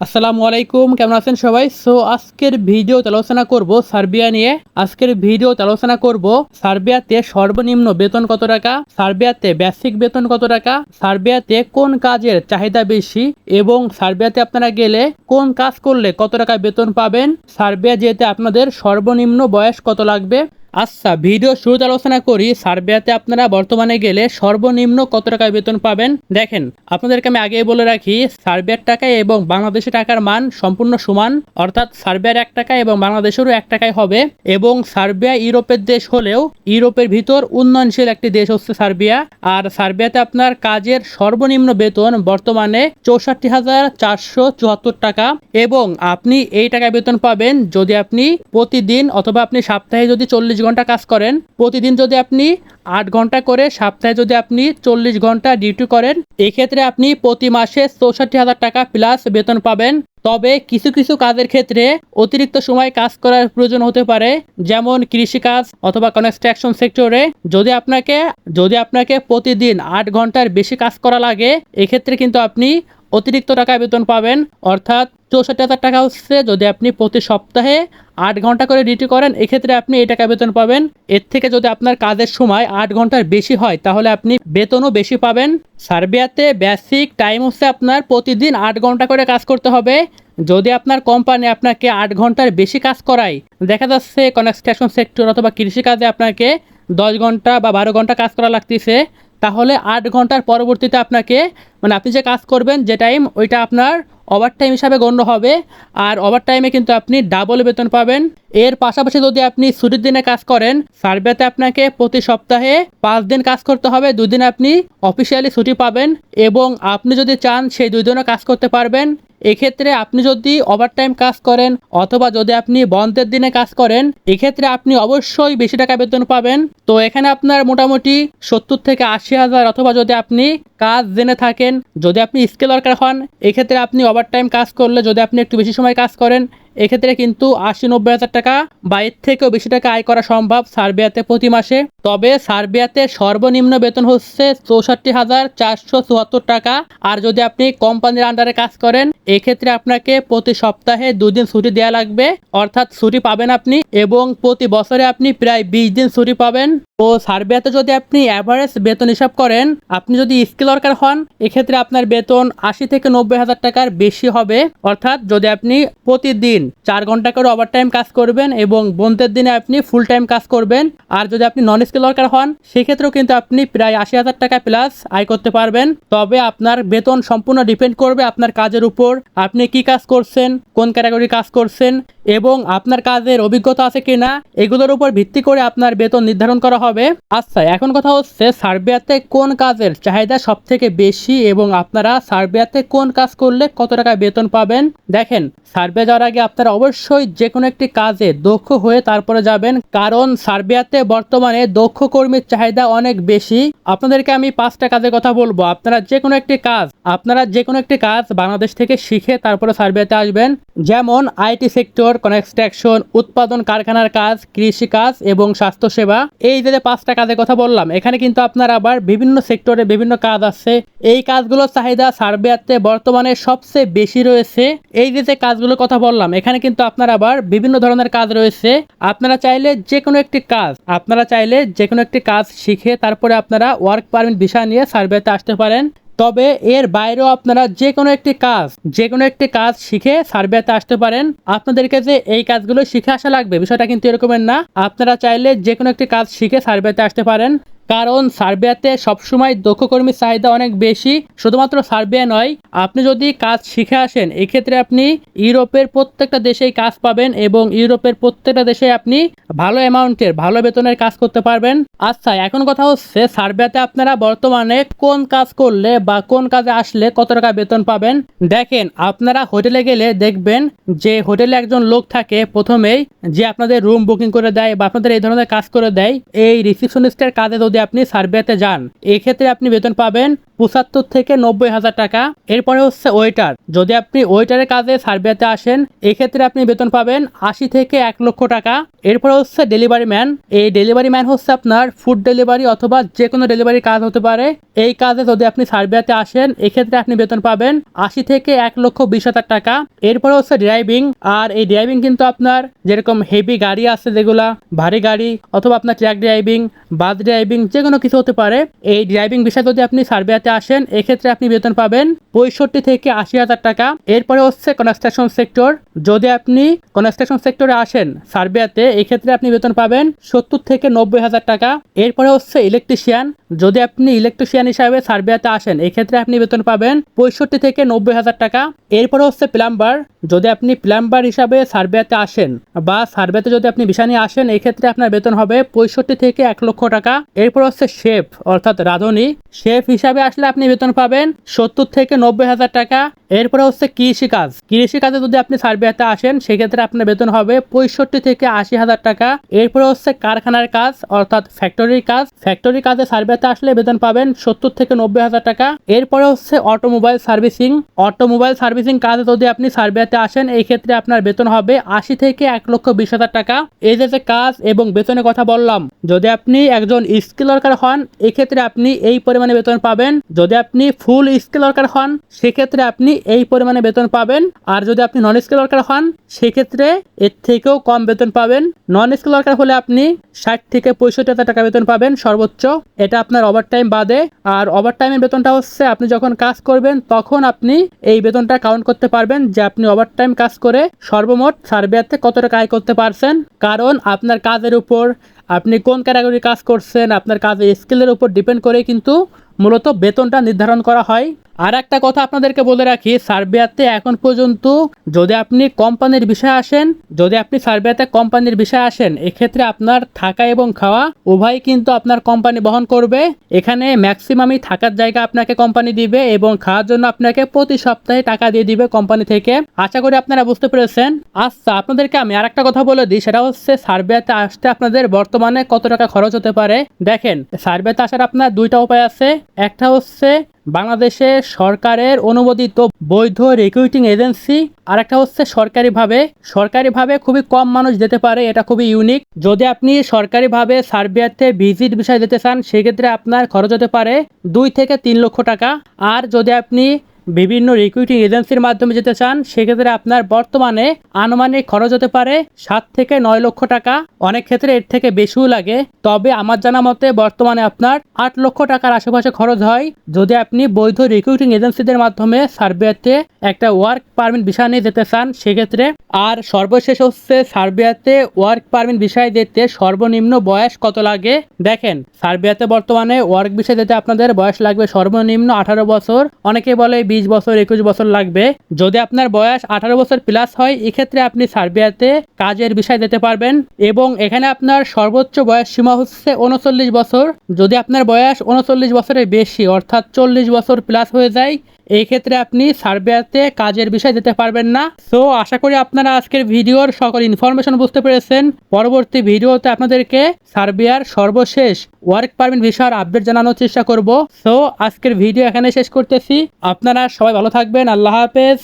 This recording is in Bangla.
আসসালামু আলাইকুম, কেমন আছেন সবাই? আজকের ভিডিওতে আলোচনা করব সার্বিয়া নিয়ে। সার্বিয়াতে সর্বনিম্ন বেতন কত টাকা, সার্বিয়াতে বেসিক বেতন কত টাকা, সার্বিয়াতে কোন কাজের চাহিদা বেশি এবং সার্বিয়াতে আপনারা গেলে কোন কাজ করলে কত টাকা বেতন পাবেন, সার্বিয়া যেতে আপনাদের সর্বনিম্ন বয়স কত লাগবে। আচ্ছা, ভিডিও শুরুতে আলোচনা করি সার্বিয়াতে আপনারা বর্তমানে গেলে সর্বনিম্ন কত টাকায় বেতন পাবেন। দেখেন, আপনাদেরকে আমি আগেই বলে রাখি, সার্বিয়ার টাকায় এবং বাংলাদেশের টাকার মান সম্পূর্ণ সমান, অর্থাৎ সার্বিয়ার 1 টাকা এবং বাংলাদেশেরও 1 টাকায় হবে। এবং সার্বিয়া ইউরোপের দেশ হলেও ইউরোপের ভিতর উন্নয়নশীল একটি দেশ হচ্ছে সার্বিয়া। আর সার্বিয়াতে আপনার কাজের সর্বনিম্ন বেতন বর্তমানে 64,474 টাকা এবং আপনি এই টাকায় বেতন পাবেন যদি আপনি প্রতিদিন অথবা আপনি সপ্তাহে যদি 40 ঘন্টা কাজ করেন, প্রতিদিন যদি আপনি 8 ঘন্টা করে, সপ্তাহে যদি আপনি 40 ঘন্টা ডিউটি করেন, এক্ষেত্রে আপনি প্রতি মাসে 64,000 টাকা প্লাস বেতন পাবেন। তবে কিছু কিছু কাজের ক্ষেত্রে অতিরিক্ত সময় কাজ করার প্রয়োজন হতে পারে, যেমন কৃষিকাজ অথবা কনস্ট্রাকশন সেক্টরে যদি আপনাকে প্রতিদিন 8 ঘন্টার বেশি কাজ করা লাগে, এক্ষেত্রে কিন্তু আপনি অতিরিক্ত টাকা বেতন পাবেন। অর্থাৎ 64,000 টাকা হচ্ছে যদি আপনি প্রতি সপ্তাহে 8 ঘন্টা করে ডিউটি করেন, এক্ষেত্রে আপনি এই টাকা বেতন পাবেন। এর থেকে যদি আপনার কাজের সময় 8 ঘন্টার বেশি হয় তাহলে আপনি বেতনও বেশি পাবেন। সার্বিয়াতে বেসিক টাইম হচ্ছে আপনার প্রতিদিন 8 ঘন্টা করে কাজ করতে হবে। যদি আপনার কোম্পানি আপনাকে 8 ঘন্টার বেশি কাজ করায়, দেখা যাচ্ছে কনস্ট্রাকশন সেক্টর অথবা কৃষিকাজে আপনাকে 10 ঘন্টা বা 12 ঘন্টা কাজ করা লাগতেছে, তাহলে 8 ঘন্টার পরবর্তীতে আপনাকে আপনি যে কাজ করবেন যে টাইম, ওইটা আপনার ওভার টাইম হিসাবে গণ্য হবে। আর ওভার টাইমে কিন্তু আপনি ডাবল বেতন পাবেন। এর পাশাপাশি যদি আপনি ছুটির দিনে কাজ করেন, সার্বিয়াতে আপনাকে প্রতি সপ্তাহে 5 দিন কাজ করতে হবে, 2 দিন আপনি অফিসিয়ালি ছুটি পাবেন এবং আপনি যদি চান সেই 2 দিনও কাজ করতে পারবেন। এক্ষেত্রে আপনি যদি ওভারটাইম কাজ করেন অথবা যদি আপনি বন্ধের দিনে কাজ করেন, এক্ষেত্রে আপনি অবশ্যই বেশি টাকা বেতন পাবেন। তো এখানে আপনার মোটামুটি 70 থেকে 80,000, অথবা যদি আপনি কাজ জেনে থাকেন, যদি আপনি স্কিল ওয়ার্কার হন, এক্ষেত্রে আপনি ওভারটাইম কাজ করলে যদি আপনি একটু বেশি সময় কাজ করেন, এক্ষেত্রে কিন্তু 80-90 হাজার টাকা বা এর থেকেও বেশি টাকা আয় করা সম্ভব সার্বিয়াতে প্রতি মাসে। তবে সার্বিয়াতে সর্বনিম্ন বেতন হচ্ছে 64,474 টাকা। আর যদি আপনি কোম্পানির আন্ডারে কাজ করেন, এক্ষেত্রে আপনাকে প্রতি সপ্তাহে 2 দিন ছুটি দেওয়া লাগবে, অর্থাৎ ছুটি পাবেন আপনি, এবং প্রতি বছরে আপনি প্রায় 20 দিন ছুটি পাবেন। তো সার্বিয়াতে যদি আপনি অ্যাভারেজ বেতন হিসাব করেন, আপনি যদি স্কিল ওয়ার্কার হন, এক্ষেত্রে আপনার বেতন 80 থেকে 90 হাজার টাকার বেশি হবে। অর্থাৎ যদি আপনি প্রতিদিন 4 ঘন্টা করে ওভারটাইম কাজ করবেন এবং বন্ধের দিনে আপনি ফুল টাইম কাজ করবেন। আর যদি আপনি নন স্কিল ওয়ার্কার হন, সেক্ষেত্রেও কিন্তু আপনি প্রায় 80,000 টাকা প্লাস আয় করতে পারবেন। তবে আপনার বেতন সম্পূর্ণ ডিপেন্ড করবে আপনার কাজের উপর, আপনি কি কাজ করছেন, কোন ক্যাটাগরি কাজ করছেন এবং আপনার কাজের অভিজ্ঞতা আছে কিনা, এগুলোর উপর ভিত্তি করে আপনার বেতন নির্ধারণ করা হবে। আচ্ছা, এখন কথা হচ্ছে সার্বিয়াতে কোন কাজের চাহিদা সব থেকে বেশি এবং আপনারা সার্বিয়াতে কোন কাজ করলে কত টাকা বেতন পাবেন। দেখেন, সার্বিয়া যাওয়ার আগে আপনারা অবশ্যই যে কোনো একটি কাজে দক্ষ হয়ে তারপরে যাবেন, কারণ সার্বিয়াতে বর্তমানে দক্ষ কর্মীর চাহিদা অনেক বেশি। আপনাদেরকে আমি 5টা কাজের কথা বলবো। আপনারা যে কোনো একটি কাজ বাংলাদেশ থেকে শিখে তারপরে সার্বিয়াতে আসবেন, যেমন আইটি সেক্টর, কনস্ট্রাকশন, উৎপাদন কারখানার কাজ, কৃষিকাজ এবং স্বাস্থ্যসেবা। এই যে 5টা কাজের কথা বললাম, এখানে কিন্তু আপনার আবার বিভিন্ন সেক্টরে বিভিন্ন কাজ আছে। এই কাজগুলোর চাহিদা সার্বিয়াতে বর্তমানে সবচেয়ে বেশি রয়েছে। এই যে কাজগুলোর কথা বললাম, এখানে কিন্তু আপনার আবার বিভিন্ন ধরনের কাজ রয়েছে। আপনারা চাইলে যে কোনো একটি কাজ শিখে তারপরে আপনারা ওয়ার্ক পারমিট ভিসা নিয়ে সার্বিয়াতে আসতে পারেন। তবে এর বাইরেও আপনারা যে কোনো একটি কাজ শিখে সার্বিয়াতে আসতে পারেন। আপনাদেরকে যে এই কাজগুলো শিখে আসা লাগবে, বিষয়টা কিন্তু এরকমের না। আপনারা চাইলে যে কোনো একটি কাজ শিখে সার্বিয়াতে আসতে পারেন, কারণ সার্বিয়াতে সবসময় দক্ষ কর্মীর চাহিদা অনেক বেশি। শুধুমাত্র সার্বিয়া নয়, আপনি যদি কাজ শিখে আসেন, এক্ষেত্রে আপনি ইউরোপের প্রত্যেকটা দেশেই কাজ পাবেন এবং ইউরোপের প্রত্যেকটা দেশে আপনি ভালো অ্যামাউন্টের, ভালো বেতনের কাজ করতে পারবেন। আচ্ছা, এখন কথা হচ্ছে সার্বিয়াতে আপনারা বর্তমানে কোন কাজ করলে বা কোন কাজে আসলে কত টাকা বেতন পাবেন। দেখেন, আপনারা হোটেলে গেলে দেখবেন যে হোটেলে একজন লোক থাকে প্রথমেই, যে আপনাদের রুম বুকিং করে দেয় বা আপনাদের এই ধরনের কাজ করে দেয়। এই রিসিপশনিস্টের কাজে যদি আপনি সার্বিয়াতে যান, এক্ষেত্রে আপনি বেতন পাবেন 75 থেকে 90,000 টাকা। এরপরে হচ্ছে ওয়েটার, যদি আপনি ওয়েটারের কাজে সার্বিয়াতে আসেন এক্ষেত্রে আপনি বেতন পাবেন 80 থেকে 1 লক্ষ টাকা। এরপরে হচ্ছে ডেলিভারি ম্যান, এই ডেলিভারি ম্যান হচ্ছে আপনার ফুড ডেলিভারি অথবা যে কোনো ডেলিভারি কাজ হতে পারে। এই কাজে যদি আপনি সার্বিয়াতে আসেন এক্ষেত্রে আপনি বেতন পাবেন 80 থেকে 1,20,000 টাকা। এরপরে হচ্ছে ড্রাইভিং, আর এই ড্রাইভিং কিন্তু আপনার যেরকম হেভি গাড়ি আছে যেগুলা ভারী গাড়ি অথবা আপনার ট্রাক ড্রাইভিং, বাস ড্রাইভিং যে কোনো কিছু হতে পারে, এই ড্রাইভিং বিষয়ে যদি আপনি সার্বিয়াতে আসেন এক্ষেত্রে আপনি বেতন পাবেন 65 থেকে 80,000 টাকা। এরপরে হচ্ছে কনস্ট্রাকশন সেক্টর, যদি আপনি কনস্ট্রাকশন সেক্টরে আসেন সার্বিয়াতে এক্ষেত্রে আপনি বেতন পাবেন 70 থেকে 90,000 টাকা। এরপরে হচ্ছে ইলেকট্রিশিয়ান, যদি আপনি ইলেকট্রিশিয়ান হিসাবে সার্বিয়াতে আসেন এক্ষেত্রে আপনি বেতন পাবেন 65 থেকে 90,000 টাকা। এরপরে হচ্ছে প্লাম্বার, যদি আপনি প্লাম্বার হিসাবে সার্বিয়াতে আসেন বা সার্বিয়াতে যদি আপনি ভিসা নিয়ে আসেন এক্ষেত্রে আপনার বেতন হবে 65 থেকে 1 লক্ষ টাকা। এরপর হচ্ছে শেফ অর্থাৎ রাঁধুনি, শেফ হিসাবে আসলে আপনি বেতন পাবেন 70 থেকে 90,000 টাকা। এরপরে হচ্ছে কৃষিকাজ, কৃষিকাজে যদি আপনি সার্বিয়াতে আসেন সেক্ষেত্রে আপনার বেতন হবে 65 থেকে 80,000 টাকা। এরপরে হচ্ছে কারখানার কাজ অর্থাৎ ফ্যাক্টরির কাজ, ফ্যাক্টরি কাজে সার্বিয়াতে আসলে বেতন পাবেন 70 থেকে 90,000 টাকা। এরপরে হচ্ছে অটোমোবাইল সার্ভিসিং, অটোমোবাইল সার্ভিসিং কাজে যদি আপনি সার্বিয়াতে আসেন এই ক্ষেত্রে আপনার বেতন হবে 80 থেকে 1,20,000 টাকা। এই যে কাজ এবং বেতনের কথা বললাম, যদি আপনি একজন স্কিল ওয়ার্কার হন এক্ষেত্রে আপনি এই পরিমাণে বেতন পাবেন, যদি আপনি ফুল স্কিল ওয়ার্কার হন সেক্ষেত্রে আপনি এই পরিমাণে বেতন পাবেন, আর যদি আপনি নন স্কিল ওয়ার্কার হন সেক্ষেত্রে এর থেকেও কম বেতন পাবেন। নন স্কিল ওয়ার্কার হলে আপনি 60 থেকে 65,000 টাকা বেতন পাবেন সর্বোচ্চ, এটা আপনার ওভারটাইম বাদে। আর ওভারটাইমের বেতনটা হচ্ছে আপনি যখন কাজ করবেন তখন আপনি এই বেতনটা কাউন্ট করতে পারবেন যে আপনি ওভারটাইম কাজ করে সর্বমোট সার্বিয়াতে কত টাকা আয় করতে পারছেন, কারণ আপনার কাজের উপর, আপনি কোন ক্যাটাগরি কাজ করছেন, আপনার কাজের স্কিলের উপর ডিপেন্ড করে কিন্তু মূলত বেতনটা নির্ধারণ করা হয়। আর একটা কথা আপনাদেরকে বলে রাখি, সার্বিয়াতে এখন পর্যন্ত যদি আপনি কোম্পানির বিষয়ে আসেন, যদি আপনি সার্বিয়াতে কোম্পানির বিষয়ে আসেন এক্ষেত্রে আপনার থাকা এবং খাওয়া উভয় কিন্তু আপনার কোম্পানি বহন করবে। এখানে ম্যাক্সিমামই থাকার জায়গা আপনাকে কোম্পানি দিবে এবং খাওয়ার জন্য আপনাকে প্রতি সপ্তাহে টাকা দিয়ে দিবে কোম্পানি থেকে। আশা করি আপনারা বুঝতে পেরেছেন। আচ্ছা, আপনাদেরকে আমি আর একটা কথা বলে দিই, সেটা হচ্ছে সার্বিয়াতে আসতে আপনাদের বর্তমানে কত টাকা খরচ হতে পারে। দেখেন, সার্বিয়াতে আসার আপনার দুইটা উপায় আছে। একটা হচ্ছে বাংলাদেশে সরকারের অনুমোদিত বৈধ রিক্রুটিং এজেন্সি, আর একটা হচ্ছে সরকারিভাবে খুবই কম মানুষ যেতে পারে, এটা খুবই ইউনিক। যদি আপনি সরকারিভাবে সার্বিয়াতে ভিজিট বিষয় যেতে চান সেক্ষেত্রে আপনার খরচ হতে পারে 2 থেকে 3 লক্ষ টাকা। আর যদি আপনি বিভিন্ন রিক্রুটিং এজেন্সির মাধ্যমে যেতে চান সেক্ষেত্রে আপনার বর্তমানে আনুমানিক খরচ হতে পারে 7 থেকে 9 লক্ষ টাকা, অনেক ক্ষেত্রে এর থেকে বেশিও লাগে। তবে আমার জানা মতে বর্তমানে আপনার 8 লক্ষ টাকার আশেপাশে খরচ হয় যদি আপনি বৈধ রিক্রুটিং এজেন্সিদের মাধ্যমে সার্বিয়াতে একটা ওয়ার্ক পারমিট ভিসা নিয়ে যেতে চান সেক্ষেত্রে। আর সর্বশেষ হচ্ছে সার্বিয়াতে ওয়ার্ক পারমিট ভিসায় যেতে সর্বনিম্ন বয়স কত লাগে। দেখেন, সার্বিয়াতে বর্তমানে ওয়ার্ক ভিসা যেতে আপনাদের বয়স লাগবে সর্বনিম্ন 18 বছর, অনেকে বলে 20 বছর 21 বছর লাগবে। যদি আপনার বয়স 18 বছর প্লাস হয় এক্ষেত্রে আপনি সার্বিয়াতে কাজের বিষয় যেতে পারবেন এবং এখানে আপনার সর্বোচ্চ বয়স সীমা হচ্ছে 39 বছর। যদি আপনার বয়স 39 বছরের বেশি অর্থাৎ 40 বছর প্লাস হয়ে যায় এই ক্ষেত্রে আপনি সার্বিয়াতে কাজের বিষয় যেতে পারবেন না। সো আশা করি আপনারা আজকের ভিডিওর সকল ইনফরমেশন বুঝতে পেরেছেন। পরবর্তী ভিডিওতে আপনাদেরকে সার্বিয়ার সর্বশেষ ওয়ার্ক পারমিট ভিসার আপডেট জানানোর চেষ্টা করব। সো আজকের ভিডিও এখানে শেষ করতেছি। আপনারা সবাই ভালো থাকবেন। আল্লাহ হাফেজ।